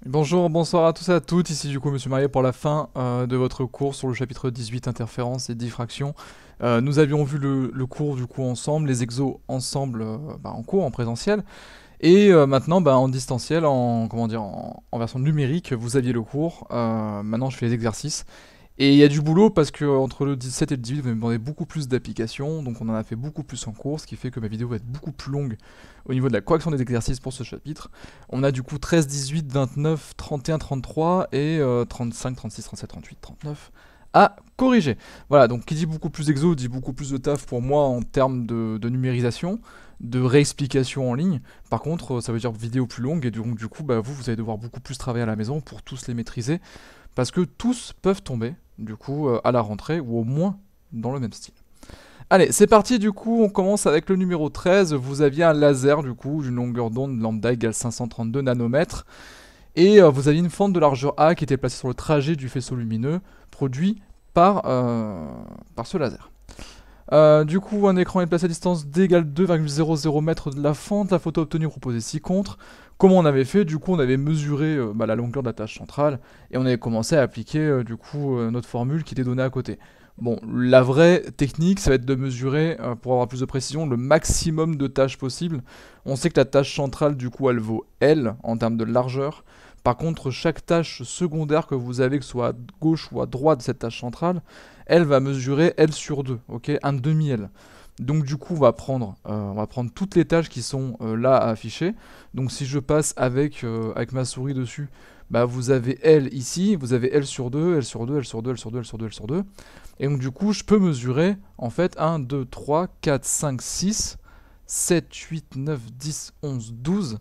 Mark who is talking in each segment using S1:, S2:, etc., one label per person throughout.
S1: Bonjour, bonsoir à tous et à toutes, ici du coup Monsieur Marié pour la fin de votre cours sur le chapitre 18 interférences et diffraction. Nous avions vu le cours du coup ensemble, les exos ensemble en cours, en présentiel, et maintenant en distanciel, en, comment dire, en version numérique, vous aviez le cours, maintenant je fais les exercices. Et il y a du boulot parce que entre le 17 et le 18, vous me demandez beaucoup plus d'applications, donc on en a fait beaucoup plus en cours, ce qui fait que ma vidéo va être beaucoup plus longue au niveau de la correction des exercices pour ce chapitre. On a du coup 13, 18, 29, 31, 33 et 35, 36, 37, 38, 39 à corriger. Voilà, donc qui dit beaucoup plus exo dit beaucoup plus de taf pour moi en termes de numérisation, de réexplication en ligne. Par contre, ça veut dire vidéo plus longue et donc du coup, vous allez devoir beaucoup plus travailler à la maison pour tous les maîtriser parce que tous peuvent tomber du coup à la rentrée ou au moins dans le même style. Allez, c'est parti du coup, on commence avec le numéro 13. Vous aviez un laser du coup d'une longueur d'onde lambda égale 532 nanomètres et vous aviez une fente de largeur A qui était placée sur le trajet du faisceau lumineux produit par ce laser. Du coup, un écran est placé à distance d égale 2,00 mètres de la fente. La photo obtenue proposait 6 contre. Comment on avait fait? Du coup, on avait mesuré la longueur de la tâche centrale et on avait commencé à appliquer notre formule qui était donnée à côté. Bon, la vraie technique, ça va être de mesurer, pour avoir plus de précision, le maximum de tâches possible. On sait que la tâche centrale, du coup, elle vaut L en termes de largeur. Par contre, chaque tâche secondaire que vous avez, que ce soit à gauche ou à droite de cette tâche centrale, elle va mesurer L sur 2, ok, un demi-L. Donc du coup, on va prendre toutes les tâches qui sont là à afficher. Donc si je passe avec ma souris dessus, vous avez L ici, vous avez L sur 2, L sur 2, L sur 2, L sur 2, L sur 2, L sur 2. Et donc du coup, je peux mesurer en fait 1, 2, 3, 4, 5, 6, 7, 8, 9, 10, 11, 12,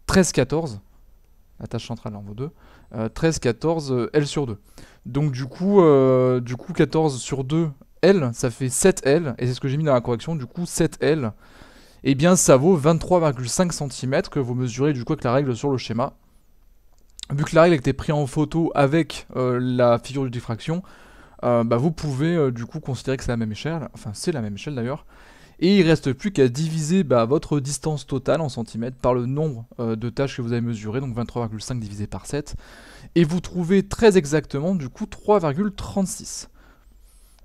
S1: 13, 14. La tâche centrale en vaut 2. 13, 14, L sur 2. Donc du coup 14 sur 2, L, ça fait 7L. Et c'est ce que j'ai mis dans la correction. Du coup, 7L, eh bien ça vaut 23,5 cm que vous mesurez du coup avec la règle sur le schéma. Vu que la règle était prise en photo avec la figure de diffraction, vous pouvez du coup considérer que c'est la même échelle. Enfin, c'est la même échelle d'ailleurs. Et il ne reste plus qu'à diviser votre distance totale en centimètres par le nombre de tâches que vous avez mesurées, donc 23,5 divisé par 7. Et vous trouvez très exactement du coup 3,36.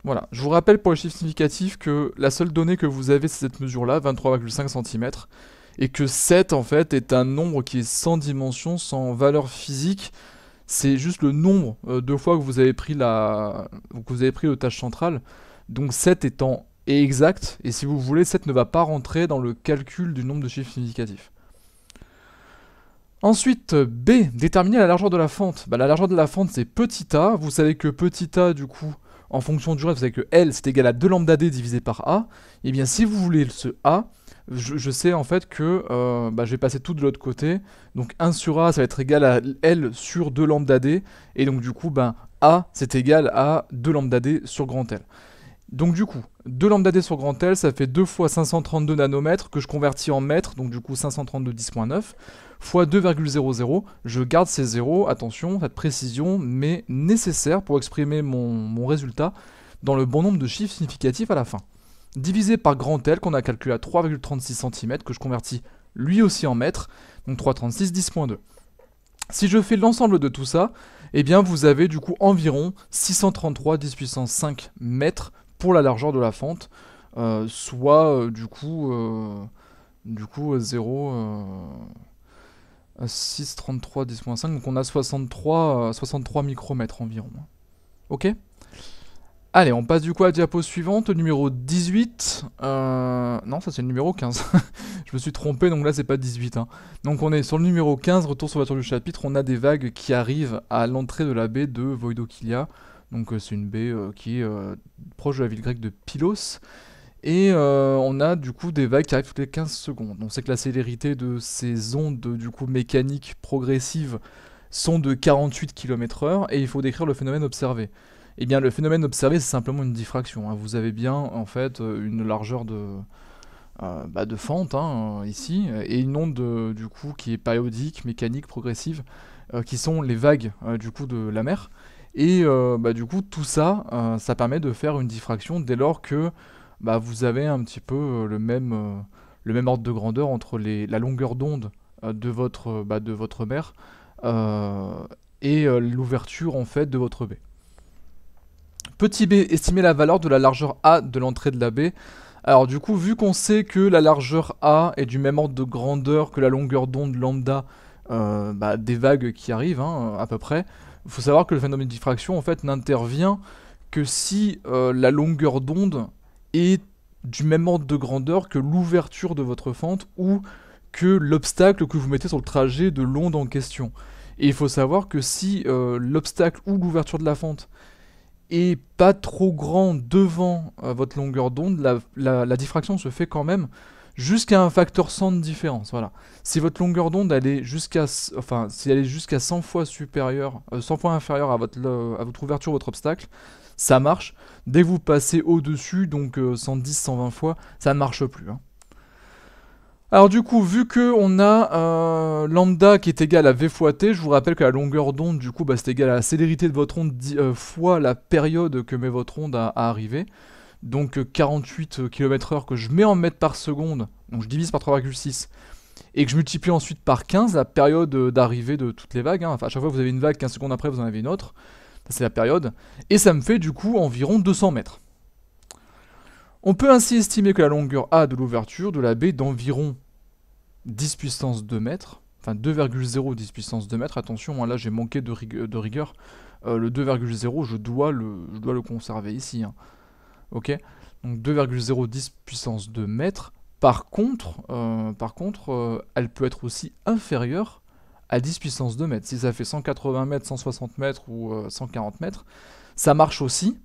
S1: Voilà, je vous rappelle pour les chiffres significatifs que la seule donnée que vous avez c'est cette mesure-là, 23,5 cm, et que 7 en fait est un nombre qui est sans dimension, sans valeur physique. C'est juste le nombre de fois que vous avez pris le tâche centrale. Donc 7 étant exact, et si vous voulez, 7 ne va pas rentrer dans le calcul du nombre de chiffres significatifs. Ensuite, B, déterminer la largeur de la fente. La largeur de la fente, c'est petit a. Vous savez que petit a, du coup, en fonction du reste, vous savez que L, c'est égal à 2 lambda d divisé par A. Et bien, si vous voulez ce A, je sais en fait que je vais passer tout de l'autre côté. Donc 1 sur A, ça va être égal à L sur 2 lambda d. Et donc, du coup, A, c'est égal à 2 lambda d sur grand L. Donc du coup, 2 lambda d sur grand L, ça fait 2 fois 532 nanomètres que je convertis en mètres, donc du coup 532 10.9, fois 2,00, je garde ces zéros, attention, cette précision m'est nécessaire pour exprimer mon résultat dans le bon nombre de chiffres significatifs à la fin. Divisé par grand L qu'on a calculé à 3,36 cm, que je convertis lui aussi en mètres, donc 3,36 10.2. Si je fais l'ensemble de tout ça, eh bien vous avez du coup environ 633 10 puissance 5 mètres pour la largeur de la fente, soit du coup 0, 633 10.5, donc on a 63 micromètres environ. Ok. Allez, on passe du coup à la diapo suivante, numéro 18. Non, ça c'est le numéro 15. Je me suis trompé, donc là c'est pas 18. Hein. Donc on est sur le numéro 15, retour sur la tour du chapitre. On a des vagues qui arrivent à l'entrée de la baie de Voidokilia. Donc c'est une baie qui est proche de la ville grecque de Pylos. Et on a du coup des vagues qui arrivent toutes les 15 secondes. On sait que la célérité de ces ondes du coup mécaniques progressives sont de 48 km/h et il faut décrire le phénomène observé. Eh bien, le phénomène observé, c'est simplement une diffraction. Hein. Vous avez bien, en fait, une largeur de fente, ici, et une onde, du coup, qui est périodique, mécanique, progressive, qui sont les vagues, du coup, de la mer. Et, du coup, tout ça, ça permet de faire une diffraction dès lors que vous avez un petit peu le même ordre de grandeur entre la longueur d'onde de votre mer euh, et l'ouverture en fait de votre baie. Petit b, estimer la valeur de la largeur A de l'entrée de la baie. Alors du coup, vu qu'on sait que la largeur A est du même ordre de grandeur que la longueur d'onde lambda des vagues qui arrivent, hein, à peu près, il faut savoir que le phénomène de diffraction en fait n'intervient que si la longueur d'onde est du même ordre de grandeur que l'ouverture de votre fente ou que l'obstacle que vous mettez sur le trajet de l'onde en question. Et il faut savoir que si l'obstacle ou l'ouverture de la fente est pas trop grand devant votre longueur d'onde, la diffraction se fait quand même jusqu'à un facteur 100 de différence. Voilà. Si votre longueur d'onde elle est jusqu'à si elle est jusqu'à 100 fois supérieure, 100 fois inférieure à votre ouverture, votre obstacle, ça marche. Dès que vous passez au-dessus, donc 110, 120 fois, ça ne marche plus. Hein. Alors du coup, vu qu'on a lambda qui est égal à v fois t, je vous rappelle que la longueur d'onde, du coup, c'est égal à la célérité de votre onde fois la période que met votre onde à arriver. Donc 48 km/h que je mets en mètres par seconde, donc je divise par 3,6, et que je multiplie ensuite par 15, la période d'arrivée de toutes les vagues. Hein. Enfin, à chaque fois que vous avez une vague, 15 secondes après, vous en avez une autre. C'est la période. Et ça me fait du coup environ 200 mètres. On peut ainsi estimer que la longueur A de l'ouverture de la baie est d'environ 10 puissance 2 mètres, enfin 2,0 10 puissance 2 mètres, attention, hein, là j'ai manqué de rigueur, le 2,0 je dois le conserver ici, hein. Ok, donc 2,0 10 puissance 2 mètres, par contre, elle peut être aussi inférieure à 10 puissance 2 mètres, si ça fait 180 mètres, 160 mètres ou 140 mètres, ça marche aussi.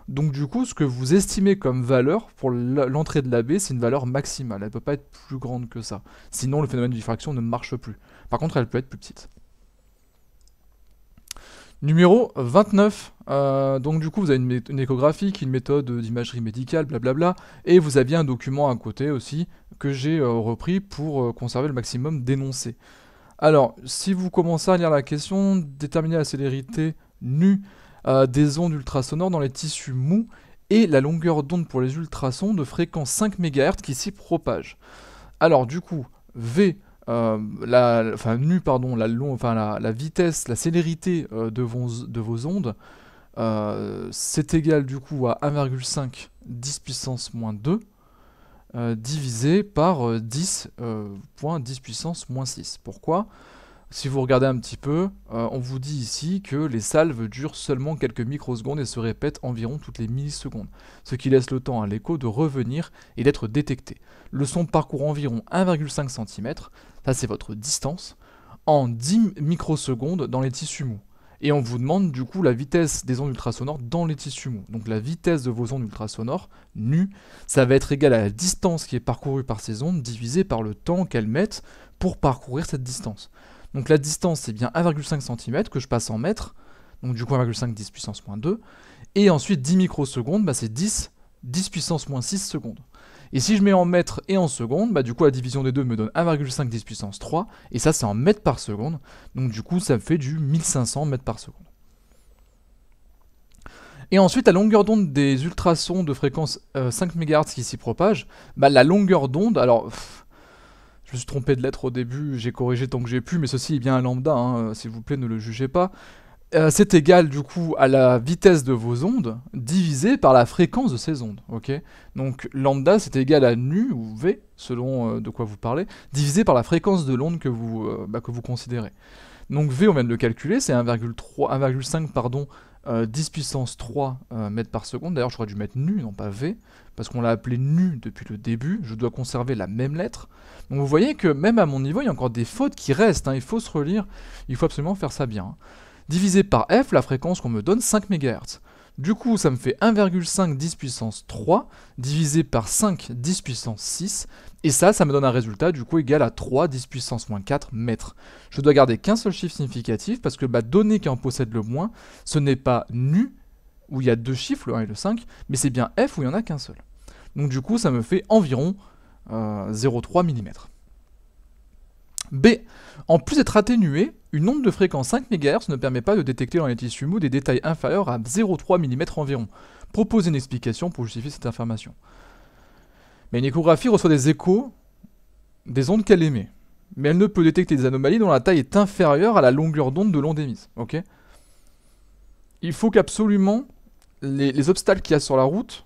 S1: Donc du coup, ce que vous estimez comme valeur pour l'entrée de la baie, c'est une valeur maximale. Elle ne peut pas être plus grande que ça. Sinon, le phénomène de diffraction ne marche plus. Par contre, elle peut être plus petite. Numéro 29. Donc du coup, vous avez une échographie, une méthode d'imagerie médicale, blablabla. Et vous aviez un document à côté aussi que j'ai repris pour conserver le maximum d'énoncés. Alors, si vous commencez à lire la question, déterminer la célérité nue des ondes ultrasonores dans les tissus mous et la longueur d'onde pour les ultrasons de fréquence 5 MHz qui s'y propagent. Alors du coup, V, nu, pardon, la vitesse, la célérité de vos ondes, c'est égal du coup à 1,5 10 puissance moins 2 divisé par 10.10 puissance moins 6. Pourquoi ? Si vous regardez un petit peu, on vous dit ici que les salves durent seulement quelques microsecondes et se répètent environ toutes les millisecondes, ce qui laisse le temps à l'écho de revenir et d'être détecté. Le son parcourt environ 1,5 cm, ça c'est votre distance, en 10 microsecondes dans les tissus mous. Et on vous demande du coup la vitesse des ondes ultrasonores dans les tissus mous. Donc la vitesse de vos ondes ultrasonores, nu, ça va être égal à la distance qui est parcourue par ces ondes divisée par le temps qu'elles mettent pour parcourir cette distance. Donc la distance, c'est bien 1,5 cm que je passe en mètres, donc du coup 1,5 10 puissance moins 2, et ensuite 10 microsecondes, c'est 10 puissance moins 6 secondes. Et si je mets en mètres et en secondes, du coup la division des deux me donne 1,5 10 puissance 3, et ça c'est en mètres par seconde, donc du coup ça me fait du 1500 mètres par seconde. Et ensuite, la longueur d'onde des ultrasons de fréquence 5 MHz qui s'y propagent, la longueur d'onde, alors... je me suis trompé de lettre au début, j'ai corrigé tant que j'ai pu, mais ceci est bien un lambda, hein, s'il vous plaît, ne le jugez pas. C'est égal du coup à la vitesse de vos ondes divisé par la fréquence de ces ondes. Okay, donc lambda c'est égal à nu ou v, selon de quoi vous parlez, divisé par la fréquence de l'onde que vous considérez. Donc v, on vient de le calculer, c'est 1,5 pardon, 10 puissance 3 mètres par seconde. D'ailleurs, j'aurais dû mettre nu, non pas v, parce qu'on l'a appelé nu depuis le début. Je dois conserver la même lettre. Donc vous voyez que même à mon niveau, il y a encore des fautes qui restent. Hein. Il faut se relire, il faut absolument faire ça bien. Hein. Divisé par f, la fréquence qu'on me donne, 5 MHz. Du coup, ça me fait 1,5 10 puissance 3 divisé par 5 10 puissance 6. Et ça me donne un résultat du coup égal à 3 10 puissance moins 4 mètres. Je dois garder qu'un seul chiffre significatif parce que donné qui en possède le moins, ce n'est pas nu, où il y a deux chiffres, le 1 et le 5, mais c'est bien f où il n'y en a qu'un seul. Donc du coup, ça me fait environ 0,3 mm. B. En plus d'être atténuée, une onde de fréquence 5 MHz ne permet pas de détecter dans les tissus mous des détails inférieurs à 0,3 mm environ. Proposez une explication pour justifier cette information. Mais une échographie reçoit des échos des ondes qu'elle émet. mais elle ne peut détecter des anomalies dont la taille est inférieure à la longueur d'onde de l'onde émise. Ok. Il faut qu'absolument les obstacles qu'il y a sur la route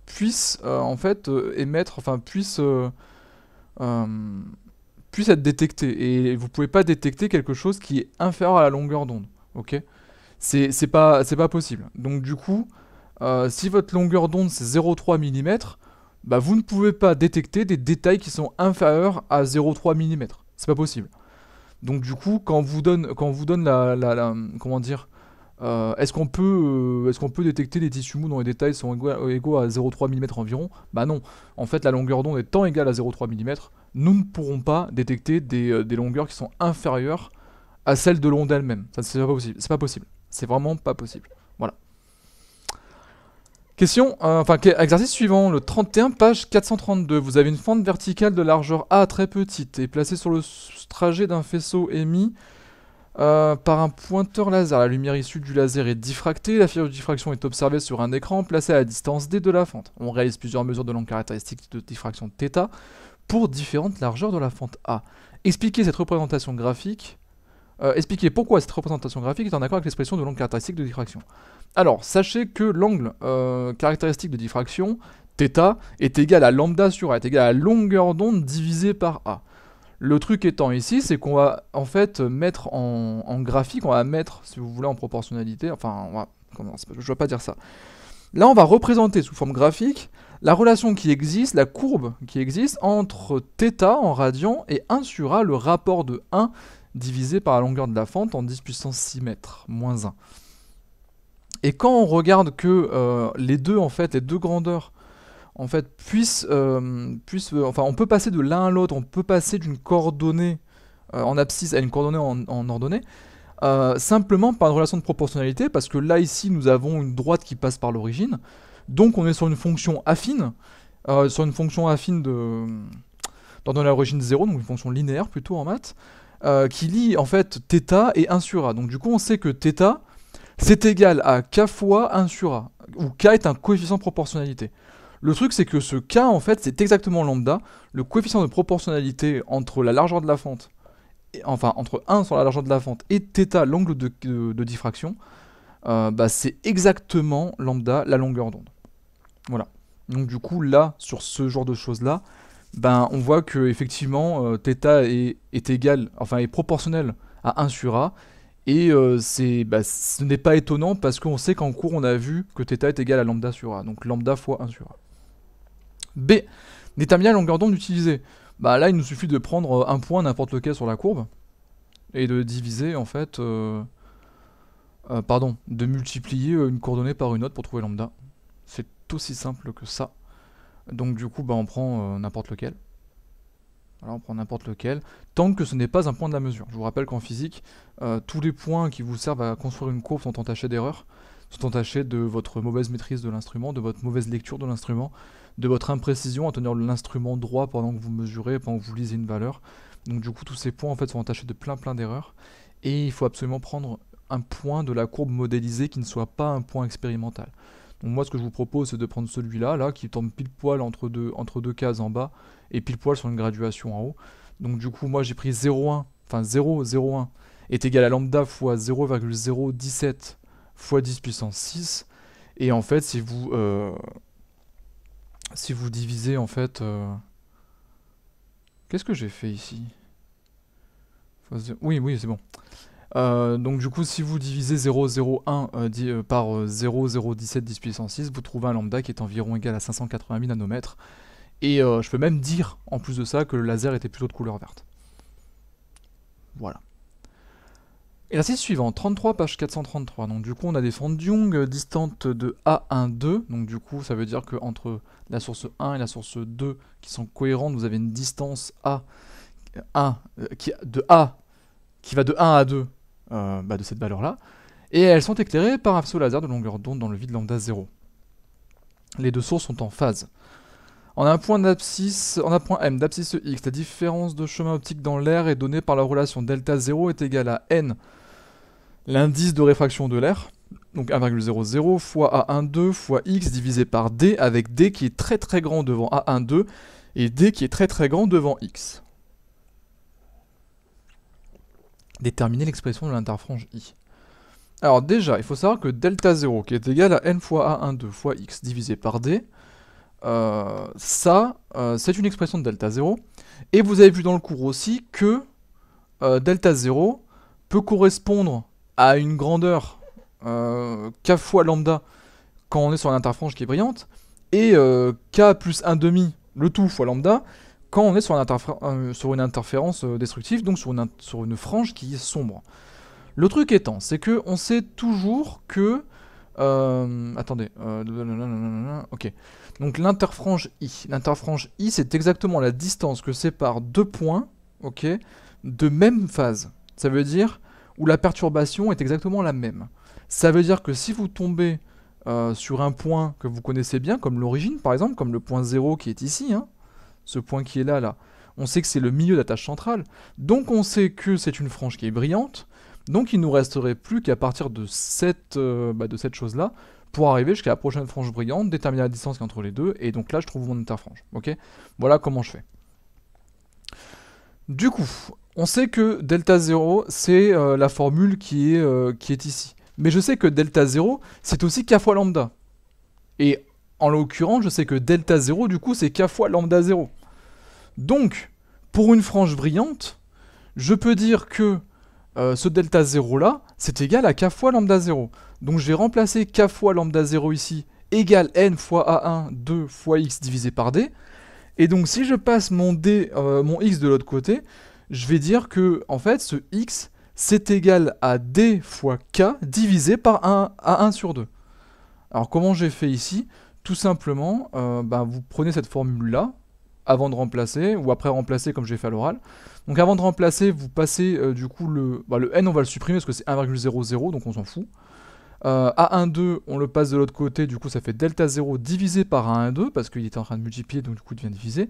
S1: puissent en fait émettre, enfin puissent être détectés. Et vous pouvez pas détecter quelque chose qui est inférieur à la longueur d'onde. Ok. C'est pas possible. Donc du coup, si votre longueur d'onde c'est 0,3 mm, bah vous ne pouvez pas détecter des détails qui sont inférieurs à 0,3 mm. C'est pas possible. Donc du coup, quand on vous donne comment dire, est-ce qu'on peut détecter des tissus mous dont les détails sont égaux à 0,3 mm environ? Bah non. En fait, la longueur d'onde étant égale à 0,3 mm, nous ne pourrons pas détecter des longueurs qui sont inférieures à celles de l'onde elle-même. Ça, c'est pas possible. C'est pas possible. C'est vraiment pas possible. Voilà. Question, exercice suivant, le 31, page 432. Vous avez une fente verticale de largeur A très petite et placée sur le trajet d'un faisceau émis par un pointeur laser. La lumière issue du laser est diffractée. La figure de diffraction est observée sur un écran placé à la distance d de la fente. On réalise plusieurs mesures de longue caractéristiques de diffraction θ pour différentes largeurs de la fente A. Expliquez cette représentation graphique. Expliquez pourquoi cette représentation graphique est en accord avec l'expression de longue caractéristique de diffraction. Alors, sachez que l'angle caractéristique de diffraction, θ, est égal à lambda sur A, est égal à la longueur d'onde divisée par A. Le truc étant ici, c'est qu'on va en fait mettre en graphique, on va mettre, si vous voulez, en proportionnalité, je ne vais pas dire ça. Là, on va représenter sous forme graphique la relation qui existe, la courbe qui existe entre θ en radian et 1 sur A, le rapport de 1 divisé par la longueur de la fente en 10 puissance 6 mètres, moins 1. Et quand on regarde que les deux grandeurs, en fait, on peut passer de l'un à l'autre, on peut passer d'une coordonnée en abscisse à une coordonnée en ordonnée, simplement par une relation de proportionnalité, parce que là, ici, nous avons une droite qui passe par l'origine, donc on est sur une fonction affine, d'ordonnée à l'origine 0, donc une fonction linéaire plutôt en maths, qui lie en fait θ et 1 sur A. Donc du coup, on sait que θ, c'est égal à k fois 1 sur A, où k est un coefficient de proportionnalité. Le truc, c'est que ce k, en fait, c'est exactement lambda, le coefficient de proportionnalité entre la largeur de la fente, entre 1 sur la largeur de la fente et θ, l'angle de diffraction, c'est exactement lambda, la longueur d'onde. Voilà. Donc du coup, là, sur ce genre de choses-là, on voit que effectivement, θ est proportionnel à 1 sur A, et ce n'est pas étonnant parce qu'on sait qu'en cours, on a vu que θ est égal à lambda sur A, donc lambda fois 1 sur A. B. Déterminer la longueur d'onde utilisée. Là, il nous suffit de prendre un point, n'importe lequel sur la courbe, et de diviser, en fait, de multiplier une coordonnée par une autre pour trouver lambda. C'est aussi simple que ça. Donc du coup, on prend n'importe lequel. Voilà, on prend n'importe lequel, tant que ce n'est pas un point de la mesure. Je vous rappelle qu'en physique, tous les points qui vous servent à construire une courbe sont entachés d'erreurs, sont entachés de votre mauvaise maîtrise de l'instrument, de votre mauvaise lecture de l'instrument, de votre imprécision à tenir l'instrument droit pendant que vous mesurez, pendant que vous lisez une valeur. Donc du coup, tous ces points en fait sont entachés de plein d'erreurs, et il faut absolument prendre un point de la courbe modélisée qui ne soit pas un point expérimental. Donc moi, ce que je vous propose, c'est de prendre celui-là, qui tombe pile poil entre deux cases en bas, et pile poil sur une graduation en haut. Donc du coup, moi j'ai pris 0,01 est égal à lambda fois 0,017 fois 10 puissance 6. Et en fait, si vous divisez en fait... Qu'est-ce que j'ai fait ici? Oui, c'est bon. Donc du coup, si vous divisez 0,01 par 0,017 10 puissance 6, vous trouvez un lambda qui est environ égal à 580 000 nanomètres. Et je peux même dire, en plus de ça, que le laser était plutôt de couleur verte. Voilà. Exercice suivant, 33, page 433. Donc du coup, on a des fentes de Young distantes de A12. Donc du coup, ça veut dire qu'entre la source 1 et la source 2, qui sont cohérentes, vous avez une distance qui va de 1 à 2 de cette valeur-là. Et elles sont éclairées par un faisceau laser de longueur d'onde dans le vide lambda 0. Les deux sources sont en phase. On a un point M d'abscisse X. La différence de chemin optique dans l'air est donnée par la relation delta 0 est égal à n, l'indice de réfraction de l'air, donc 1,00 fois A12 fois X divisé par D, avec D qui est très grand devant A12 et D qui est très grand devant X. déterminer l'expression de l'interfrange I. Alors déjà, il faut savoir que delta 0, qui est égal à n fois A12 fois x divisé par d, c'est une expression de delta 0. Et vous avez vu dans le cours aussi que delta 0 peut correspondre à une grandeur k fois lambda quand on est sur une interfrange qui est brillante, et k plus 1 demi, le tout fois lambda, quand on est sur une interférence destructive, donc sur une frange qui est sombre. Le truc étant, c'est que on sait toujours que... attendez. Ok. Donc l'interfrange I. L'interfrange I, c'est exactement la distance que sépare deux points, ok, de même phase. Ça veut dire où la perturbation est exactement la même. Ça veut dire que si vous tombez sur un point que vous connaissez bien, comme l'origine par exemple, comme le point 0 qui est ici, hein, ce point qui est là, on sait que c'est le milieu d'attache centrale, donc on sait que c'est une frange qui est brillante, donc il nous resterait plus qu'à partir de cette chose-là, pour arriver jusqu'à la prochaine frange brillante, déterminer la distance entre les deux, et donc là je trouve mon interfrange. Ok, voilà comment je fais. Du coup, on sait que delta 0, c'est la formule qui est ici. Mais je sais que delta 0, c'est aussi k fois lambda. Et en l'occurrence, je sais que delta 0, du coup, c'est k fois lambda 0. Donc, pour une frange brillante, je peux dire que ce delta 0 là, c'est égal à k fois lambda 0. Donc je vais remplacer k fois lambda 0 ici, égale n fois a1, 2 fois x divisé par d. Et donc si je passe mon x de l'autre côté, je vais dire que en fait ce x, c'est égal à d fois k divisé par a1 sur 2. Alors comment j'ai fait ici? Tout simplement, vous prenez cette formule-là, avant de remplacer, ou après remplacer comme j'ai fait à l'oral. Donc avant de remplacer, vous passez du coup le n, on va le supprimer parce que c'est 1,00, donc on s'en fout. A12, on le passe de l'autre côté, du coup ça fait delta 0 divisé par A12, parce qu'il était en train de multiplier, donc du coup il devient divisé.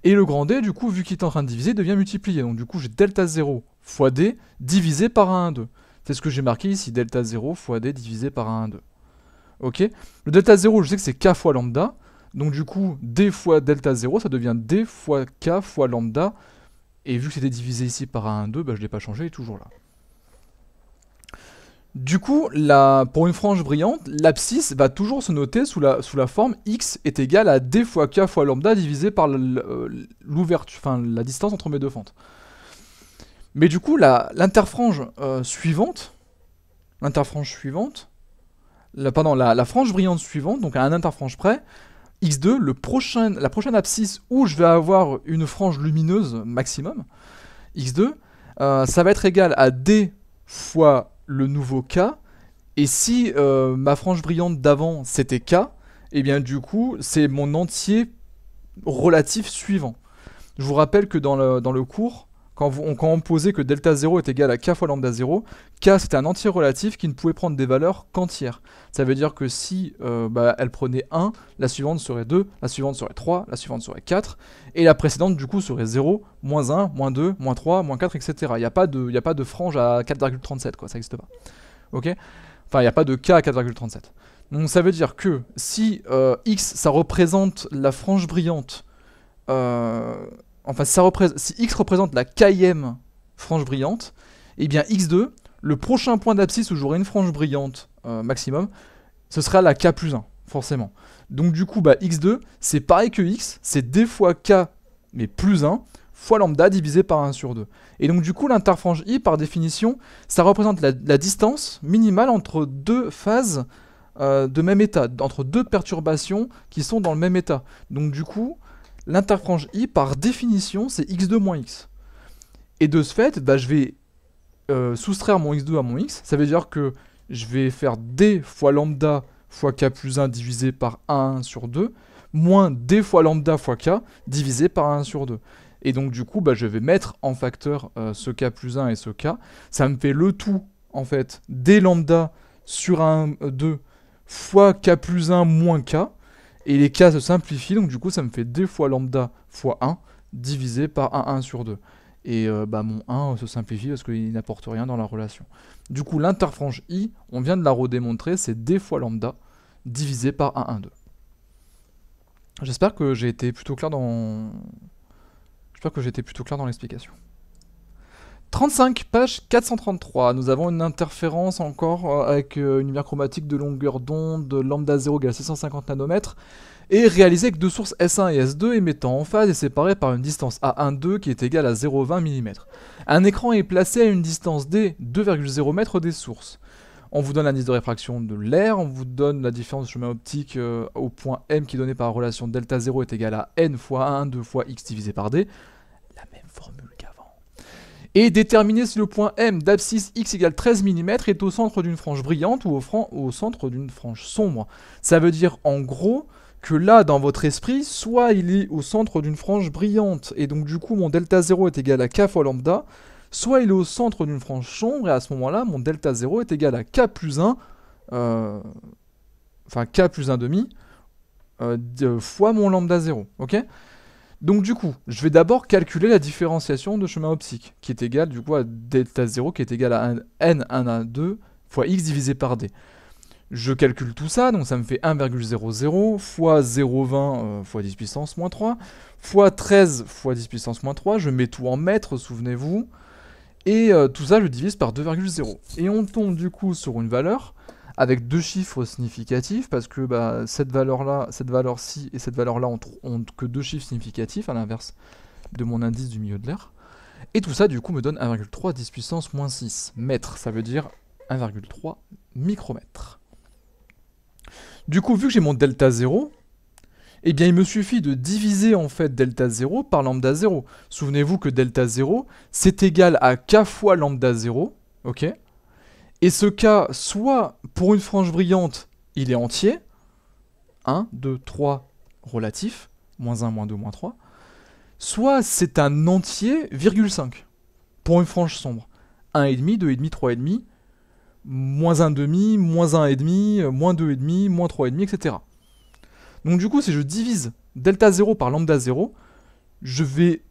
S1: Et le grand D, du coup, vu qu'il est en train de diviser, devient multiplié. Donc du coup j'ai delta 0 fois D divisé par A12. C'est ce que j'ai marqué ici, delta 0 fois D divisé par A12. Ok. Le delta 0, je sais que c'est k fois lambda. Donc du coup, d fois delta 0, ça devient d fois k fois lambda. Et vu que c'était divisé ici par A12, je ne l'ai pas changé, il est toujours là. Du coup, pour une frange brillante, l'abscisse va toujours se noter sous la forme x est égal à d fois k fois lambda divisé par l'ouverture, la distance entre mes deux fentes. Mais du coup, l'interfrange suivante, la frange brillante suivante, donc à un interfrange près, x2, la prochaine abscisse où je vais avoir une frange lumineuse maximum, x2, ça va être égal à d fois le nouveau k, et si ma frange brillante d'avant c'était k, et bien du coup c'est mon entier relatif suivant. Je vous rappelle que dans le cours, quand on posait que delta 0 est égal à k fois lambda 0, k c'était un entier relatif qui ne pouvait prendre des valeurs qu'entières. Ça veut dire que si elle prenait 1, la suivante serait 2, la suivante serait 3, la suivante serait 4, et la précédente du coup serait 0, moins 1, moins 2, moins 3, moins 4, etc. Il n'y a pas de frange à 4,37, quoi, ça n'existe pas. Ok. Enfin, il n'y a pas de k à 4,37. Donc ça veut dire que si x ça représente la frange brillante, si x représente la kème frange brillante, et bien x2, le prochain point d'abscisse où j'aurai une frange brillante maximum, ce sera la k plus 1, forcément. Donc du coup, x2, c'est pareil que x, c'est d fois k, mais plus 1, fois lambda divisé par 1 sur 2. Et donc du coup, l'interfrange I, par définition, ça représente la distance minimale entre deux phases de même état, entre deux perturbations qui sont dans le même état. Donc du coup, l'interfrange I, par définition, c'est x2 moins x. Et de ce fait, je vais soustraire mon x2 à mon x. Ça veut dire que je vais faire d fois lambda fois k plus 1 divisé par 1 sur 2, moins d fois lambda fois k divisé par 1 sur 2. Et donc du coup, je vais mettre en facteur ce k plus 1 et ce k. Ça me fait le tout, en fait, d lambda sur 1, 2 fois k plus 1 moins k. Et les k se simplifient, donc du coup, ça me fait d fois lambda fois 1 divisé par 1 sur 2. Et mon 1 se simplifie parce qu'il n'apporte rien dans la relation. Du coup, l'interfrange I, on vient de la redémontrer, c'est d fois lambda divisé par 1, 2. J'espère que j'ai été plutôt clair dans l'explication. 35, page 433. Nous avons une interférence encore avec une lumière chromatique de longueur d'onde de lambda 0 égale 650 nanomètres et réalisée avec deux sources S1 et S2 émettant en phase et séparées par une distance A12 qui est égale à 0,20 mm. Un écran est placé à une distance d 2,0 m des sources. On vous donne l'indice de réfraction de l'air, on vous donne la différence de chemin optique au point M qui est donné par la relation delta 0 est égal à n fois 1, 2 fois x divisé par d. La même formule qu'avant. Et déterminer si le point M d'abscisse x égale 13 mm est au centre d'une frange brillante ou au centre d'une frange sombre. Ça veut dire en gros que là, dans votre esprit, soit il est au centre d'une frange brillante, et donc du coup mon delta 0 est égal à k fois lambda, soit il est au centre d'une frange sombre, et à ce moment-là, mon delta 0 est égal à k plus 1, enfin k plus 1 demi, fois mon lambda 0, ok? Donc du coup, je vais d'abord calculer la différenciation de chemin optique, qui est égale du coup à delta 0, qui est égal à n1,2 fois x divisé par d. Je calcule tout ça, donc ça me fait 1,00 fois 0,20 fois 10 puissance moins 3, fois 13 fois 10 puissance moins 3, je mets tout en mètres, souvenez-vous, et tout ça je divise par 2,0. Et on tombe du coup sur une valeur avec deux chiffres significatifs, parce que bah, cette valeur-ci et cette valeur-là ont que deux chiffres significatifs, à l'inverse de mon indice du milieu de l'air. Et tout ça du coup me donne 1,3 10 puissance moins 6 mètres, ça veut dire 1,3 micromètres. Du coup, vu que j'ai mon delta 0, eh bien il me suffit de diviser en fait delta 0 par lambda 0. Souvenez-vous que delta 0, c'est égal à k fois lambda 0, ok? Et ce k, soit pour une frange brillante, il est entier, 1, 2, 3 relatif, moins 1, moins 2, moins 3, soit c'est un entier, virgule 5, pour une frange sombre, 1,5, 2,5, 3,5, moins 1,5, moins 1,5, moins 2,5, moins 3,5, etc. Donc du coup, si je divise delta 0 par lambda 0, je vais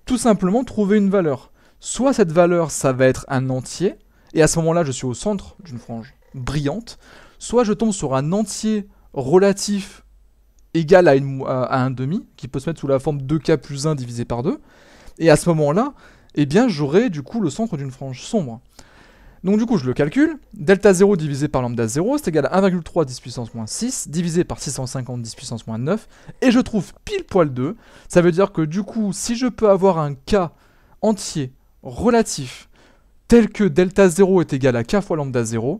S1: tout simplement trouver une valeur. Soit cette valeur, ça va être un entier, et à ce moment-là, je suis au centre d'une frange brillante, soit je tombe sur un entier relatif égal à un demi, qui peut se mettre sous la forme 2k plus 1 divisé par 2, et à ce moment-là, eh bien, j'aurai du coup le centre d'une frange sombre. Donc du coup, je le calcule, delta 0 divisé par lambda 0, c'est égal à 1,3 10 puissance moins 6, divisé par 650 10 puissance moins 9, et je trouve pile poil 2. Ça veut dire que du coup, si je peux avoir un k entier relatif, tel que delta 0 est égal à k fois lambda 0,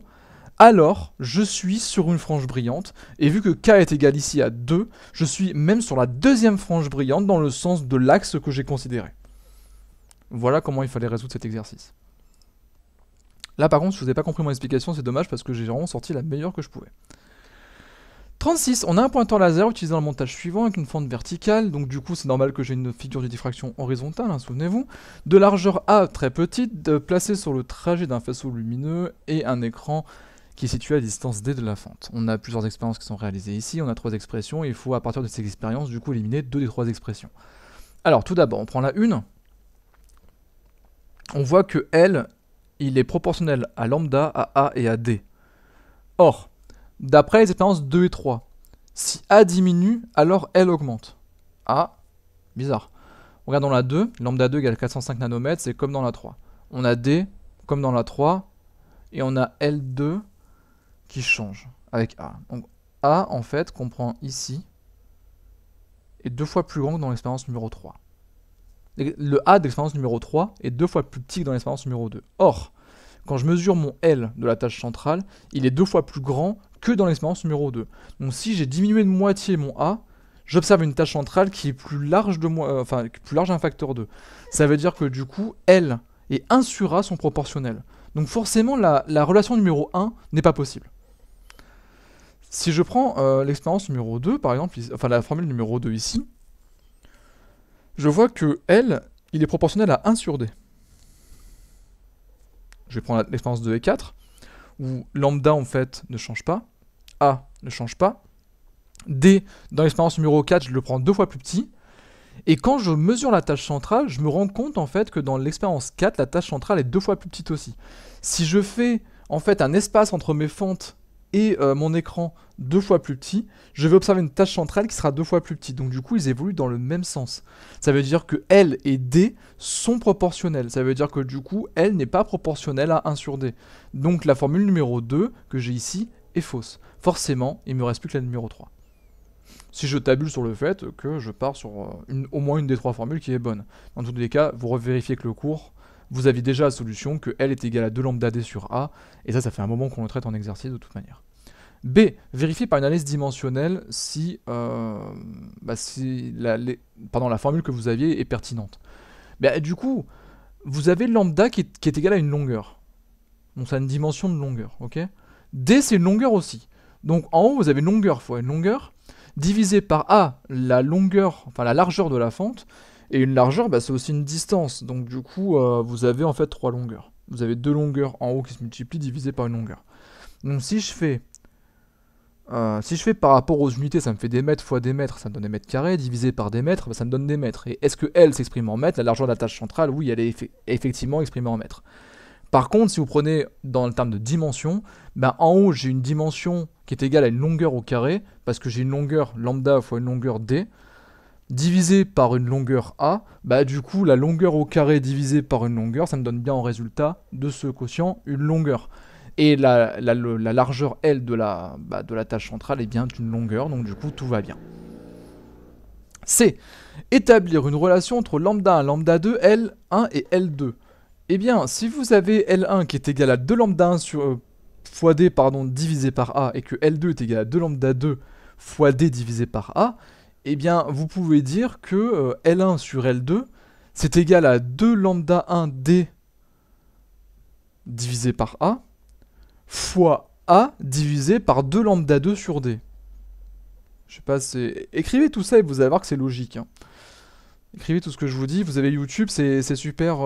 S1: alors je suis sur une frange brillante, et vu que k est égal ici à 2, je suis même sur la deuxième frange brillante dans le sens de l'axe que j'ai considéré. Voilà comment il fallait résoudre cet exercice. Là par contre, je vous ai pas compris mon explication, c'est dommage parce que j'ai vraiment sorti la meilleure que je pouvais. 36, on a un pointeur laser utilisé dans le montage suivant avec une fente verticale, donc du coup c'est normal que j'ai une figure de diffraction horizontale, hein, souvenez-vous, de largeur A très petite, placée sur le trajet d'un faisceau lumineux et un écran qui est situé à distance D de la fente. On a plusieurs expériences qui sont réalisées ici, on a 3 expressions, et il faut à partir de ces expériences du coup éliminer 2 des 3 expressions. Alors tout d'abord, on prend la 1, on voit que L, il est proportionnel à lambda, à A et à D. Or, d'après les expériences 2 et 3, si A diminue, alors L augmente. Ah, bizarre. Regardons la 2, lambda 2 égale 405 nanomètres, c'est comme dans la 3. On a D, comme dans la 3, et on a L2 qui change avec A. Donc A, en fait, qu'on prend ici, est 2 fois plus grand que dans l'expérience numéro 3. Le A de l'expérience numéro 3 est 2 fois plus petit que dans l'expérience numéro 2. Or, quand je mesure mon L de la tâche centrale, il est 2 fois plus grand que dans l'expérience numéro 2. Donc si j'ai diminué de moitié mon A, j'observe une tâche centrale qui est plus large d'un facteur 2. Ça veut dire que du coup, L et 1 sur A sont proportionnels. Donc forcément, la relation numéro 1 n'est pas possible. Si je prends l'expérience numéro 2, par exemple, enfin la formule numéro 2 ici, je vois que L, il est proportionnel à 1 sur D. Je vais prendre l'expérience 2 et 4, où lambda en fait ne change pas, A ne change pas, D, dans l'expérience numéro 4, je le prends 2 fois plus petit, et quand je mesure la tâche centrale, je me rends compte en fait que dans l'expérience 4, la tâche centrale est 2 fois plus petite aussi. Si je fais en fait un espace entre mes fentes et mon écran 2 fois plus petit, je vais observer une tâche centrale qui sera 2 fois plus petite. Donc du coup, ils évoluent dans le même sens. Ça veut dire que L et D sont proportionnels. Ça veut dire que du coup, L n'est pas proportionnel à 1 sur D. Donc la formule numéro 2 que j'ai ici est fausse. Forcément, il me reste plus que la numéro 3. Si je tabule sur le fait que je pars sur au moins une des 3 formules qui est bonne. Dans tous les cas, vous revérifiez que le cours, vous aviez déjà la solution que L est égal à 2 lambda D sur A, et ça fait un moment qu'on le traite en exercice de toute manière. B, vérifiez par une analyse dimensionnelle si, la formule que vous aviez est pertinente. Du coup, vous avez lambda qui est égal à une longueur. Donc ça a une dimension de longueur, ok. D, c'est une longueur aussi. Donc en haut, vous avez une longueur fois une longueur, divisé par A, la longueur, enfin la largeur de la fente, et une largeur, c'est aussi une distance. Donc du coup, vous avez en fait 3 longueurs. Vous avez 2 longueurs en haut qui se multiplient divisé par une longueur. Donc si je fais par rapport aux unités, ça me fait des mètres fois des mètres, ça me donne des mètres carrés, divisé par des mètres, ça me donne des mètres. Et est-ce que L s'exprime en mètres? La largeur de la tâche centrale, oui, elle est effectivement exprimée en mètres. Par contre, si vous prenez dans le terme de dimension, en haut, j'ai une dimension qui est égale à une longueur au carré, parce que j'ai une longueur lambda fois une longueur D, divisé par une longueur A, du coup, la longueur au carré divisée par une longueur, ça me donne bien en résultat de ce quotient une longueur. Et la largeur L de la tâche centrale est bien une longueur, donc du coup, tout va bien. C. Établir une relation entre lambda 1, lambda 2, L1 et L2. Eh bien, si vous avez L1 qui est égal à 2 lambda 1 fois D divisé par A, et que L2 est égal à 2 lambda 2 fois D divisé par A, eh bien, vous pouvez dire que L1 sur L2, c'est égal à 2 lambda 1 D divisé par A, fois A divisé par 2 lambda 2 sur D. Je sais pas, écrivez tout ça et vous allez voir que c'est logique. Hein. Écrivez tout ce que je vous dis. Vous avez YouTube, c'est super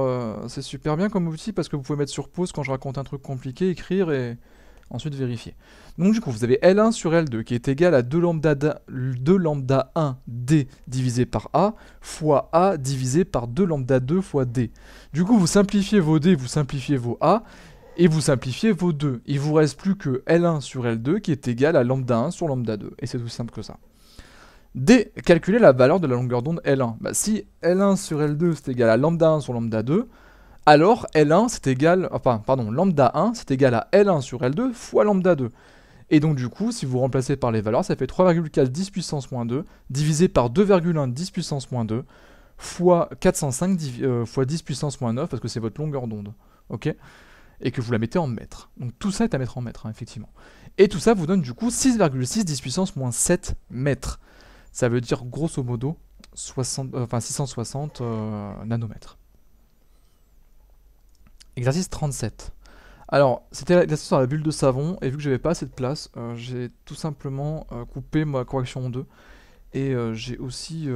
S1: bien comme outil parce que vous pouvez mettre sur pause quand je raconte un truc compliqué, écrire et ensuite vérifier. Donc du coup, vous avez L1 sur L2 qui est égal à 2 lambda 1 D divisé par A fois A divisé par 2 lambda 2 fois D. Du coup, vous simplifiez vos D, vous simplifiez vos A et vous simplifiez vos 2. Il vous reste plus que L1 sur L2 qui est égal à lambda 1 sur lambda 2. Et c'est tout simple que ça. D, calculer la valeur de la longueur d'onde L1. Si L1 sur L2 c'est égal à lambda 1 sur lambda 2, alors L1 c'est égal, lambda 1 c'est égal à L1 sur L2 fois lambda 2. Et donc du coup, si vous remplacez par les valeurs, ça fait 3,4 10 puissance moins 2 divisé par 2,1 10 puissance moins 2 fois 405 fois 10 puissance moins 9 parce que c'est votre longueur d'onde. Ok ? Et que vous la mettez en mètres. Donc tout ça est à mettre en mètres, effectivement. Et tout ça vous donne du coup 6,6 10 puissance moins 7 mètres. Ça veut dire grosso modo 660 nanomètres. Exercice 37. Alors, c'était l'exercice sur la bulle de savon, et vu que j'avais pas assez de place, j'ai tout simplement coupé ma correction en deux. Et j'ai aussi,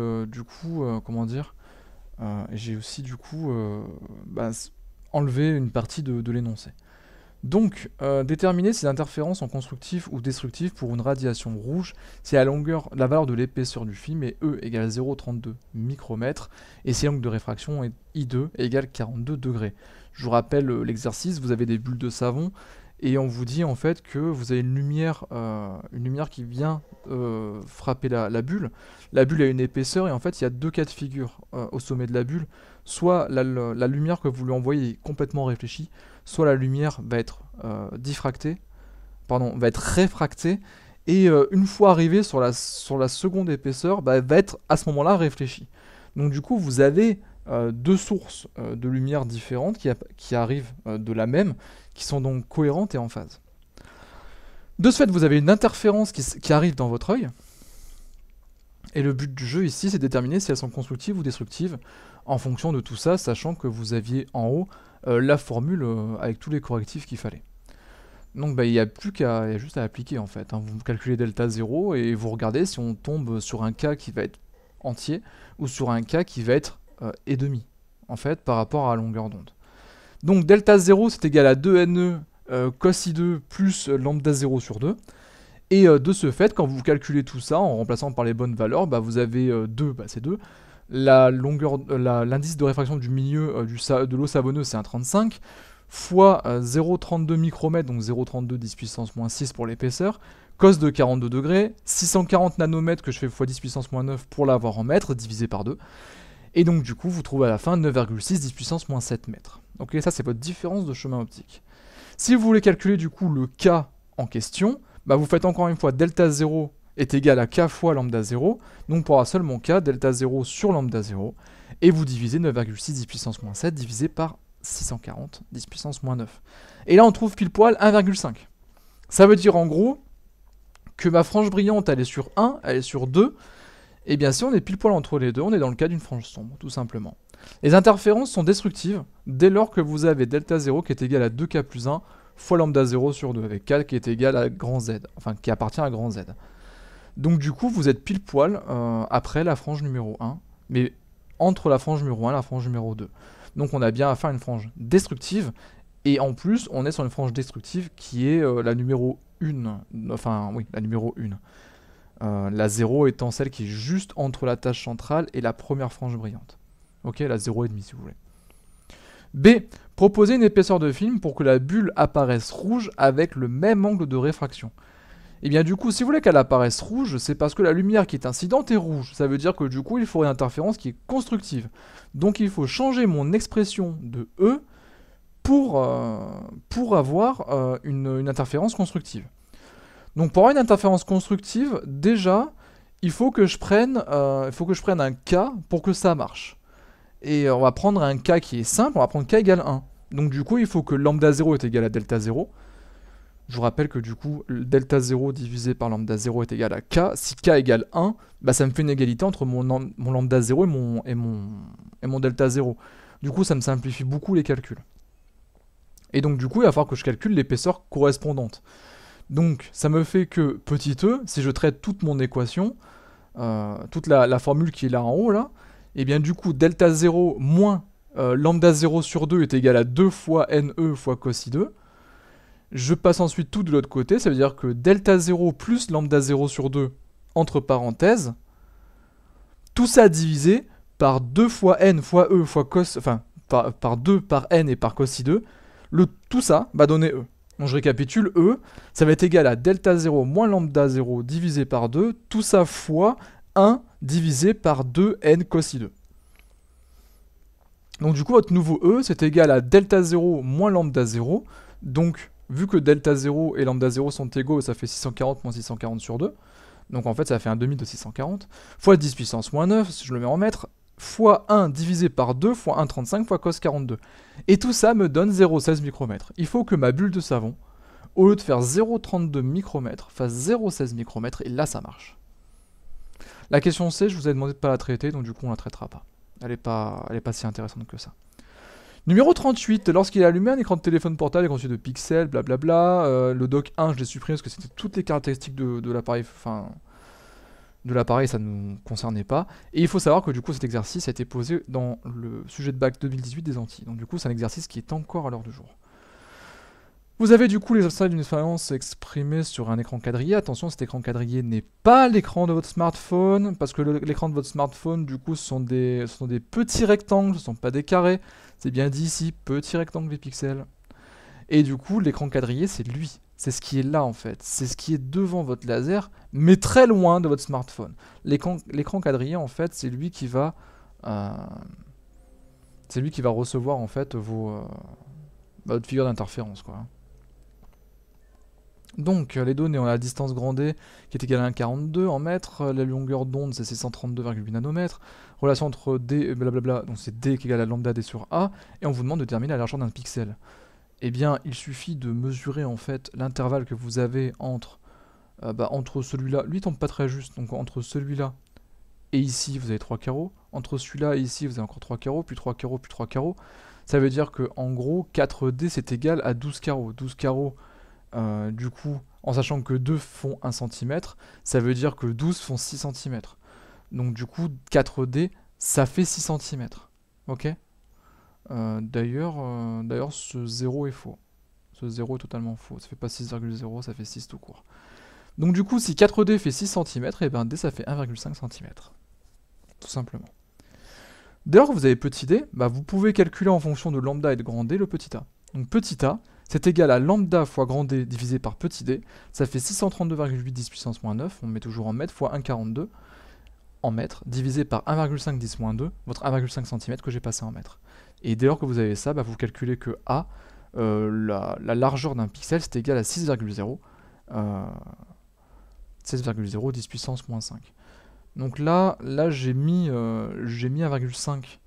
S1: enlevé une partie de l'énoncé. Donc, déterminer si l'interférence en constructif ou destructif pour une radiation rouge, si la valeur de l'épaisseur du film est E égale 0,32 micromètres, et si l'angle de réfraction est I2 égale 42 degrés. Je vous rappelle l'exercice, vous avez des bulles de savon, et on vous dit en fait que vous avez une lumière qui vient frapper la bulle. La bulle a une épaisseur, et en fait il y a deux cas de figure au sommet de la bulle. Soit la lumière que vous lui envoyez est complètement réfléchie, soit la lumière va être réfractée, et une fois arrivée sur la seconde épaisseur, va être à ce moment-là réfléchie. Donc du coup, vous avez deux sources de lumière différentes qui arrivent de la même, qui sont donc cohérentes et en phase. De ce fait, vous avez une interférence qui arrive dans votre œil, et le but du jeu ici, c'est de déterminer si elles sont constructives ou destructives, en fonction de tout ça, sachant que vous aviez en haut la formule avec tous les correctifs qu'il fallait. Donc il n'y a juste à appliquer en fait. Hein. Vous calculez delta 0 et vous regardez si on tombe sur un cas qui va être entier ou sur un cas qui va être et demi, en fait, par rapport à la longueur d'onde. Donc delta 0 c'est égal à 2ne cos I2 plus lambda 0 sur 2. Et de ce fait, quand vous calculez tout ça en remplaçant par les bonnes valeurs, vous avez 2, c'est 2. L'indice de réfraction du milieu de l'eau savonneuse c'est 1,35. fois 0,32 micromètres, donc 0,32 10 puissance moins 6 pour l'épaisseur, cos de 42 degrés, 640 nanomètres que je fais fois 10 puissance moins 9 pour l'avoir en mètres, divisé par 2. Et donc du coup, vous trouvez à la fin 9,6 10 puissance moins 7 mètres. Ok, ça c'est votre différence de chemin optique. Si vous voulez calculer du coup le K en question, bah vous faites encore une fois delta 0 est égal à K fois lambda 0, donc pour un seul mon K, delta 0 sur lambda 0, et vous divisez 9,6 10 puissance moins 7 divisé par 640 10 puissance moins 9. Et là on trouve pile poil 1,5. Ça veut dire en gros que ma frange brillante elle est sur 1, elle est sur 2, et bien si on est pile poil entre les deux, on est dans le cas d'une frange sombre, tout simplement. Les interférences sont destructives dès lors que vous avez delta 0 qui est égal à 2K plus 1 fois lambda 0 sur 2, avec K qui est égal à grand Z, enfin qui appartient à grand Z. Donc du coup, vous êtes pile poil après la frange numéro 1, mais entre la frange numéro 1 et la frange numéro 2. Donc on a bien à faire une frange destructive, et en plus, on est sur une frange destructive qui est la numéro 1, enfin oui, la numéro 1. La 0 étant celle qui est juste entre la tâche centrale et la première frange brillante. Ok, la 0,5 si vous voulez. B. Proposer une épaisseur de film pour que la bulle apparaisse rouge avec le même angle de réfraction. Et bien du coup, si vous voulez qu'elle apparaisse rouge, c'est parce que la lumière qui est incidente est rouge. Ça veut dire que du coup, il faut une interférence qui est constructive. Donc il faut changer mon expression de E pour avoir une interférence constructive. Donc pour avoir une interférence constructive, déjà, il faut que je prenne un K pour que ça marche. Et on va prendre un K qui est simple, on va prendre K égale 1. Donc du coup, il faut que lambda 0 est égal à delta 0. Je vous rappelle que du coup, delta 0 divisé par lambda 0 est égal à K. Si K égale 1, bah ça me fait une égalité entre mon lambda 0 et mon delta 0. Du coup, ça me simplifie beaucoup les calculs. Et donc du coup, il va falloir que je calcule l'épaisseur correspondante. Donc ça me fait que petit e, si je traite toute mon équation, toute la formule qui est là en haut, là, et bien du coup, delta 0 moins lambda 0 sur 2 est égal à 2 fois NE fois cos 2. Je passe ensuite tout de l'autre côté, ça veut dire que delta 0 plus lambda 0 sur 2, entre parenthèses, tout ça divisé par 2 fois n fois e fois cos, enfin, par 2 par n et par cos 2, tout ça va donner e. Donc je récapitule, e, ça va être égal à delta 0 moins lambda 0 divisé par 2, tout ça fois 1 divisé par 2n cos 2. Donc du coup, votre nouveau e, c'est égal à delta 0 moins lambda 0, donc vu que delta 0 et lambda 0 sont égaux, ça fait 640 moins 640 sur 2. Donc en fait, ça fait un demi de 640. Fois 10 puissance moins 9, si je le mets en mètres, fois 1 divisé par 2 fois 1,35 fois cos 42. Et tout ça me donne 0,16 micromètres. Il faut que ma bulle de savon, au lieu de faire 0,32 micromètres, fasse 0,16 micromètres, et là ça marche. La question C, je vous ai demandé de ne pas la traiter, donc du coup on la traitera pas. Elle est pas si intéressante que ça. Numéro 38, lorsqu'il a allumé un écran de téléphone portable et conçu de pixels, blablabla, le doc 1 je l'ai supprimé parce que c'était toutes les caractéristiques de l'appareil, enfin de l'appareil, ça ne nous concernait pas. Et il faut savoir que du coup cet exercice a été posé dans le sujet de bac 2018 des Antilles. Donc du coup c'est un exercice qui est encore à l'heure du jour. Vous avez du coup les obstacles d'une expérience exprimée sur un écran quadrillé. Attention, cet écran quadrillé n'est pas l'écran de votre smartphone, parce que l'écran de votre smartphone, du coup, ce sont des petits rectangles, ce ne sont pas des carrés. C'est bien dit ici, petit rectangle des pixels. Et du coup, l'écran quadrillé, c'est lui. C'est ce qui est là, en fait. C'est ce qui est devant votre laser, mais très loin de votre smartphone. L'écran quadrillé, en fait, c'est lui qui va... recevoir, en fait, votre figure d'interférence, quoi. Donc, les données, on a la distance grand D qui est égale à 1,42 en mètres, la longueur d'onde c'est 632,8 nanomètres, relation entre D et blablabla, donc c'est D qui est égal à lambda D sur A, et on vous demande de déterminer la largeur d'un pixel. Eh bien, il suffit de mesurer en fait l'intervalle que vous avez entre celui-là, lui tombe pas très juste, donc entre celui-là et ici vous avez 3 carreaux, entre celui-là et ici vous avez encore 3 carreaux, puis 3 carreaux, puis 3 carreaux, ça veut dire que en gros 4D c'est égal à 12 carreaux, 12 carreaux. Du coup, en sachant que 2 font 1 cm, ça veut dire que 12 font 6 cm. Donc du coup, 4D, ça fait 6 cm. Ok. D'ailleurs, ce 0 est faux. Ce 0 est totalement faux. Ça fait pas 6,0, ça fait 6 tout court. Donc du coup, si 4D fait 6 cm, et ben D ça fait 1,5 cm. Tout simplement. Dès lors que vous avez petit d, bah, vous pouvez calculer en fonction de lambda et de grand D le petit a. Donc petit a, c'est égal à lambda fois grand D divisé par petit d. Ça fait 632,8 10 puissance moins 9, on met toujours en mètres, fois 1,42 en mètres, divisé par 1,5 10 moins 2, votre 1,5 cm que j'ai passé en mètres. Et dès lors que vous avez ça, vous calculez que a, la largeur d'un pixel, c'est égal à 6,0. 16,0 10 puissance moins 5. Donc là j'ai mis 1,5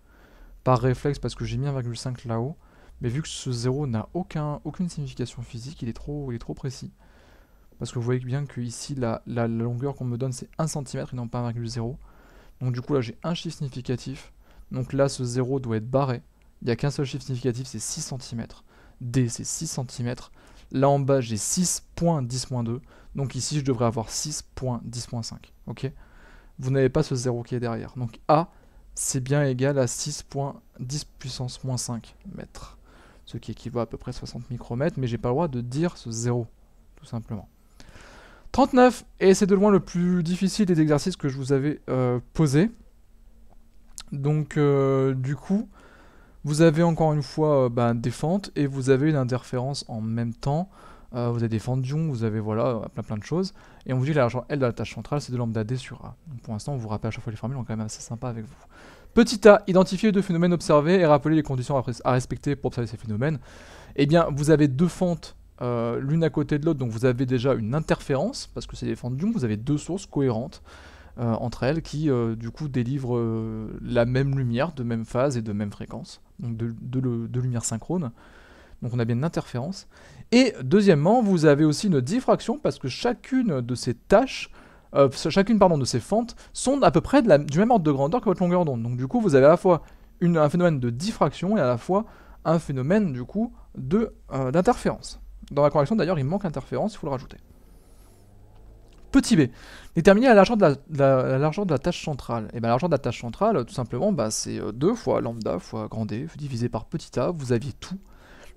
S1: par réflexe parce que j'ai mis 1,5 là-haut. Mais vu que ce 0 n'a aucune signification physique, il est trop précis. Parce que vous voyez bien que ici, la longueur qu'on me donne, c'est 1 cm et non pas 1,0. Donc du coup, là, j'ai un chiffre significatif. Donc là, ce 0 doit être barré. Il n'y a qu'un seul chiffre significatif, c'est 6 cm. D, c'est 6 cm. Là en bas, j'ai 6.10-2. Donc ici, je devrais avoir 6.10-5. Ok ? Vous n'avez pas ce 0 qui est derrière. Donc A, c'est bien égal à 6.10 puissance moins 5 mètres. Ce qui équivaut à peu près 60 micromètres, mais j'ai pas le droit de dire ce 0, tout simplement. 39, et c'est de loin le plus difficile des exercices que je vous avais posé. Donc du coup, vous avez encore une fois des fentes, et vous avez une interférence en même temps. Vous avez des fentes Dion, vous avez voilà, plein de choses. Et on vous dit que la largeur L de la tâche centrale, c'est de lambda D sur A. Donc pour l'instant, on vous rappelle à chaque fois les formules, on est quand même assez sympa avec vous. Petit a, identifier les deux phénomènes observés et rappeler les conditions à respecter pour observer ces phénomènes. Eh bien, vous avez deux fentes l'une à côté de l'autre, donc vous avez déjà une interférence, parce que c'est des fentes Dion, vous avez deux sources cohérentes entre elles qui, du coup, délivrent la même lumière, de même phase et de même fréquence, donc de lumière synchrone. Donc on a bien une interférence. Et deuxièmement, vous avez aussi une diffraction, parce que chacune de ces tâches, chacune de ces fentes sont à peu près du même ordre de grandeur que votre longueur d'onde. Donc du coup, vous avez à la fois un phénomène de diffraction et à la fois un phénomène du coup d'interférence. Dans la correction d'ailleurs, il manque interférence, il faut le rajouter. Petit b, déterminer la largeur de la tâche centrale. Et bien la largeur de la tâche centrale, tout simplement, c'est 2 fois lambda fois grand D divisé par petit a. Vous aviez tout.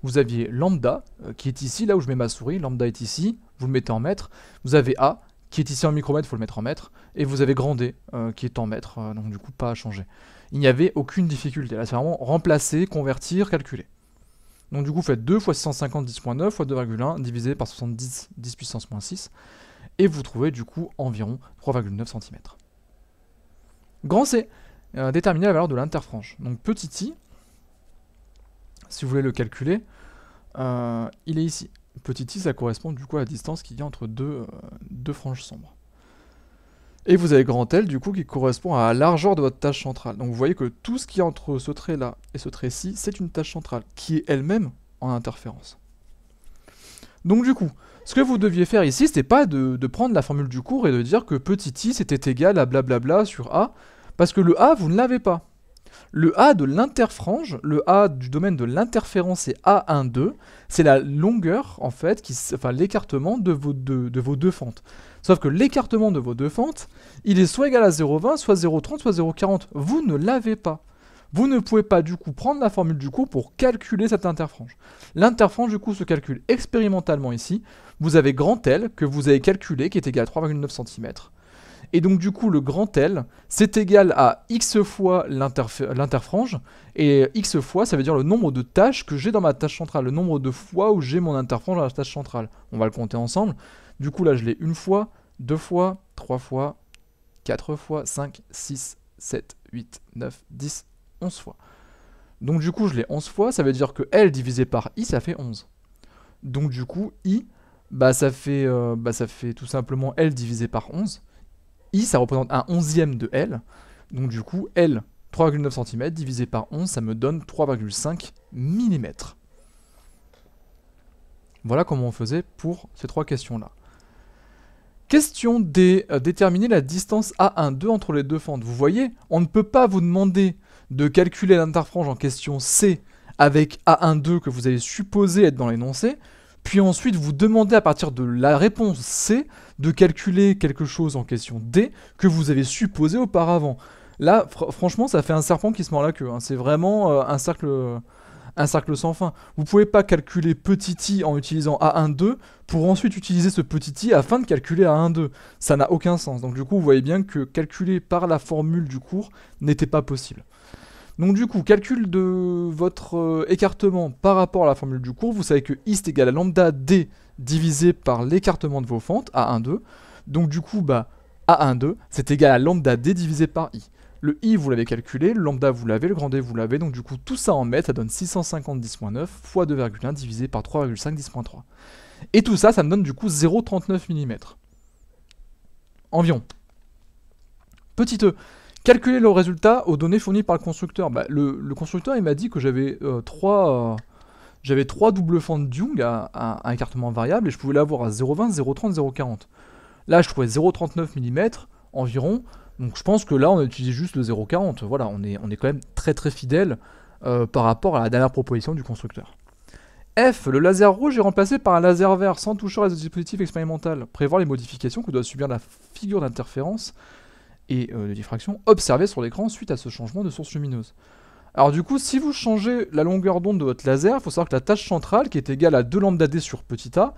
S1: Vous aviez lambda qui est ici, là où je mets ma souris. Lambda est ici, vous le mettez en mètres. Vous avez a qui est ici en micromètres, il faut le mettre en mètres. Et vous avez grand D qui est en mètres, donc du coup pas à changer. Il n'y avait aucune difficulté. Là c'est vraiment remplacer, convertir, calculer. Donc du coup faites 2 fois 650 10.9 fois 2,1 divisé par 70 10 puissance moins 6. Et vous trouvez du coup environ 3,9 cm. Grand C, déterminer la valeur de l'interfrange. Donc petit i, si vous voulez le calculer, il est ici. Petit i, ça correspond du coup à la distance qu'il y a entre deux franges sombres. Et vous avez grand L du coup qui correspond à la largeur de votre tâche centrale. Donc vous voyez que tout ce qui est entre ce trait là et ce trait-ci, c'est une tâche centrale qui est elle-même en interférence. Donc du coup, ce que vous deviez faire ici, c'était pas de prendre la formule du cours et de dire que petit i c'était égal à blablabla sur A, parce que le A, vous ne l'avez pas. Le A de l'interfrange, le A du domaine de l'interférence, c'est A12, c'est la longueur, en fait, l'écartement de vos deux fentes. Sauf que l'écartement de vos deux fentes, il est soit égal à 0,20, soit 0,30, soit 0,40. Vous ne l'avez pas. Vous ne pouvez pas du coup prendre la formule du cours pour calculer cette interfrange. L'interfrange du coup se calcule expérimentalement ici. Vous avez grand L que vous avez calculé qui est égal à 3,9 cm. Et donc du coup le grand L c'est égal à x fois l'interfrange. Et x fois ça veut dire le nombre de tâches que j'ai dans ma tâche centrale. Le nombre de fois où j'ai mon interfrange dans la tâche centrale. On va le compter ensemble. Du coup là je l'ai une fois, deux fois, trois fois, 4 fois, 5, 6, 7, 8, 9, 10, 11 fois. Donc du coup je l'ai 11 fois, ça veut dire que L divisé par I ça fait 11. Donc du coup I, ça fait tout simplement L divisé par 11. I ça représente un onzième de L. Donc du coup L 3,9 cm divisé par 11 ça me donne 3,5 mm. Voilà comment on faisait pour ces trois questions là. Question D, déterminer la distance A12 entre les deux fentes. Vous voyez, on ne peut pas vous demander de calculer l'interfrange en question C avec A12 que vous avez supposé être dans l'énoncé, puis ensuite vous demander à partir de la réponse C de calculer quelque chose en question D que vous avez supposé auparavant. Là, franchement, ça fait un serpent qui se mord la queue. Hein. C'est vraiment un cercle sans fin. Vous pouvez pas calculer petit i en utilisant A12 pour ensuite utiliser ce petit i afin de calculer A12. Ça n'a aucun sens. Donc du coup, vous voyez bien que calculer par la formule du cours n'était pas possible. Donc du coup, calcul de votre écartement par rapport à la formule du cours, vous savez que I c'est égal à lambda D divisé par l'écartement de vos fentes, A1,2. Donc du coup, bah, A1,2, c'est égal à lambda D divisé par I. Le I, vous l'avez calculé, le lambda, vous l'avez, le grand D, vous l'avez. Donc du coup, tout ça en mètres, ça donne 650 10-9 fois 2,1 divisé par 3,5 10-3. Et tout ça, ça me donne du coup 0,39 mm. Environ. Petit e, calculer le résultat aux données fournies par le constructeur. Bah, le constructeur, il m'a dit que j'avais trois doubles fentes Young à un écartement variable et je pouvais l'avoir à 0,20, 0,30, 0,40. Là, je trouvais 0,39 mm environ. Donc je pense que là, on utilise juste le 0,40. Voilà, on est quand même très très fidèle par rapport à la dernière proposition du constructeur. F, le laser rouge est remplacé par un laser vert sans toucher à ce dispositif expérimental. Prévoir les modifications que doit subir la figure d'interférence et de diffraction observée sur l'écran suite à ce changement de source lumineuse. Alors du coup, si vous changez la longueur d'onde de votre laser, il faut savoir que la tâche centrale, qui est égale à 2 lambda d sur petit a,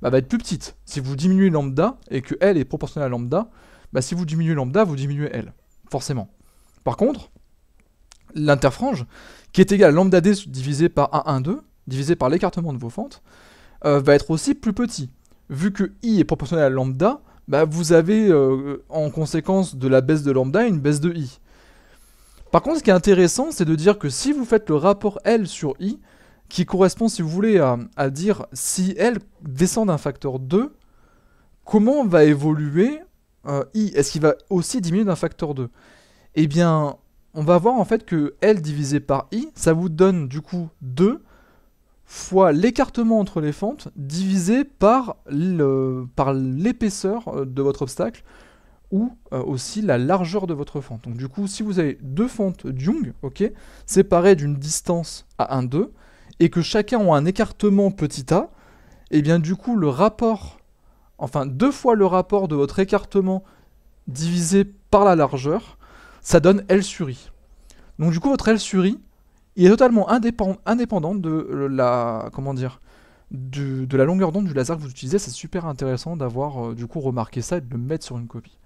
S1: bah, va être plus petite. Si vous diminuez lambda, et que L est proportionnel à lambda, bah, si vous diminuez lambda, vous diminuez L, forcément. Par contre, l'interfrange, qui est égale à lambda d divisé par A1,2, divisé par l'écartement de vos fentes, va être aussi plus petit. Vu que I est proportionnel à lambda, bah, vous avez en conséquence de la baisse de lambda une baisse de I. Par contre, ce qui est intéressant, c'est de dire que si vous faites le rapport L sur I, qui correspond, si vous voulez, à dire si L descend d'un facteur 2, comment va évoluer I? Est-ce qu'il va aussi diminuer d'un facteur 2? Eh bien, on va voir en fait que L divisé par I, ça vous donne du coup 2 fois l'écartement entre les fentes divisé par l'épaisseur de votre obstacle ou aussi la largeur de votre fente. Donc du coup, si vous avez deux fentes Young, ok, séparées d'une distance à 1,2, et que chacun a un écartement petit a, et bien du coup le rapport, enfin 2 fois le rapport de votre écartement divisé par la largeur, ça donne L sur I. Donc du coup votre L sur I, il est totalement indépendant de la, comment dire, de la longueur d'onde du laser que vous utilisez. C'est super intéressant d'avoir du coup remarqué ça et de le mettre sur une copie.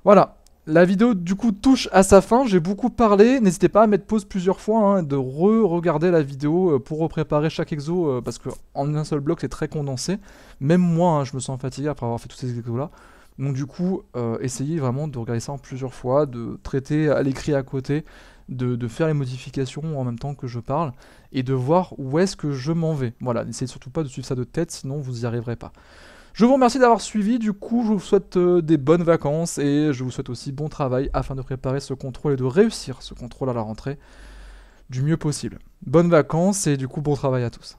S1: Voilà, la vidéo du coup touche à sa fin, j'ai beaucoup parlé, n'hésitez pas à mettre pause plusieurs fois, hein, de re-regarder la vidéo pour préparer chaque exo, parce que en un seul bloc c'est très condensé, même moi hein, je me sens fatigué après avoir fait tous ces exos là, donc du coup essayez vraiment de regarder ça en plusieurs fois, de traiter à l'écrit à côté, de faire les modifications en même temps que je parle, et de voir où est-ce que je m'en vais. Voilà, n'essayez surtout pas de suivre ça de tête, sinon vous n'y arriverez pas. Je vous remercie d'avoir suivi, du coup je vous souhaite des bonnes vacances et je vous souhaite aussi bon travail afin de préparer ce contrôle et de réussir ce contrôle à la rentrée du mieux possible. Bonnes vacances et du coup bon travail à tous.